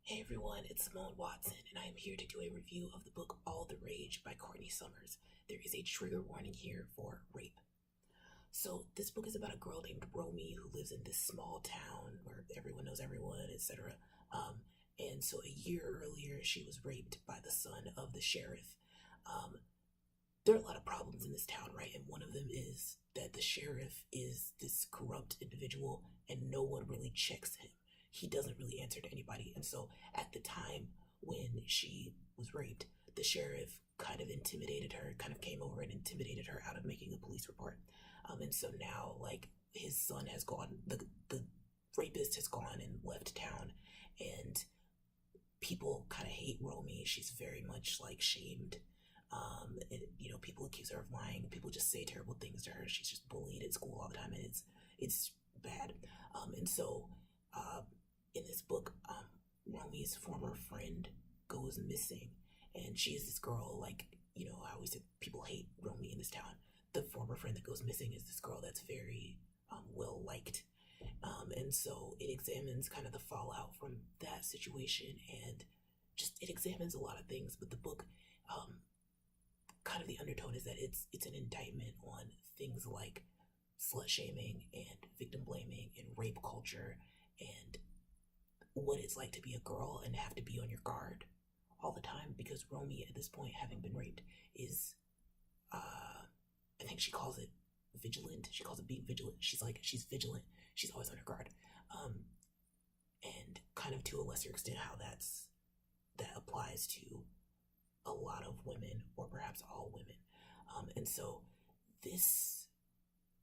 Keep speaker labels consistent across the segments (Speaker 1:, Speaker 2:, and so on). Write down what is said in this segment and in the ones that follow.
Speaker 1: Hey everyone, it's Simone Watson, and I am here to do a review of the book All the Rage by Courtney Summers. There is a trigger warning here for rape. So, this book is about a girl named Romy who lives in this small town where everyone knows everyone, etc. And so, a year earlier, she was raped by the son of the sheriff. Um, there are a lot of problems in this town, right? And one of them is that the sheriff is this corrupt individual and no one really checks him. He doesn't really answer to anybody. And so at the time when she was raped, the sheriff kind of intimidated her, kind of came over and intimidated her out of making a police report. And so now, like, his son has gone, the rapist has gone and left town, and people kind of hate Romy. She's very much like shamed. People accuse her of lying. People just say terrible things to her. She's just bullied at school all the time, and it's bad. And so, in this book, Romy's former friend goes missing, and she is this girl. Like, I always said people hate Romy in this town. The former friend that goes missing is this girl that's very well liked. And so it examines kind of the fallout from that situation, and just it examines a lot of things. But the book, kind of the undertone is that it's an indictment on things like slut shaming and victim blaming and rape culture and what it's like to be a girl and have to be on your guard all the time, because Romy at this point, having been raped, is I think she calls it vigilant. She calls it being vigilant. She's vigilant. She's always on her guard. And kind of to a lesser extent how that applies to a lot of women, or perhaps all women. And so this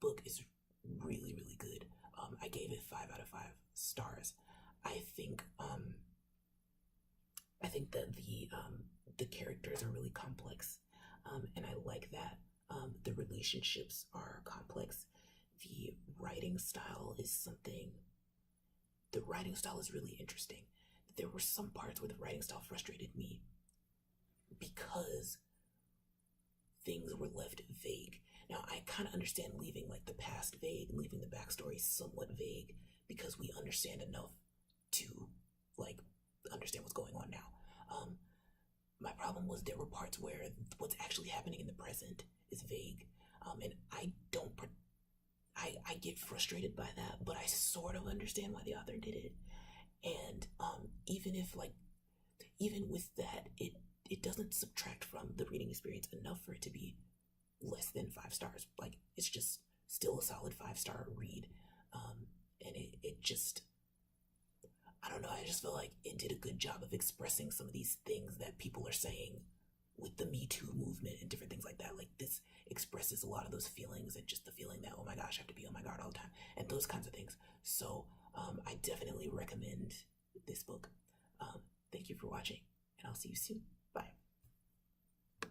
Speaker 1: book is really, really good. I gave it 5 out of 5 stars. I think that the characters are really complex, and I like that. The relationships are complex. The writing style is something. The writing style is really interesting. There were some parts where the writing style frustrated me because things were left vague. Now, I kind of understand leaving like the past vague, leaving the backstory somewhat vague, because we understand enough to like understand what's going on now. My problem was there were parts where what's actually happening in the present is vague, and I get frustrated by that, but I sort of understand why the author did it. And even with that, it doesn't subtract from the reading experience enough for it to be less than 5 stars. Like, it's just still a solid 5-star read. And it just, I don't know, I just feel like it did a good job of expressing some of these things that people are saying with the Me Too movement and different things like that. Like, this expresses a lot of those feelings, and just the feeling that, oh my gosh, I have to be on my guard all the time, and those kinds of things. So I definitely recommend this book. Thank you for watching, and I'll see you soon.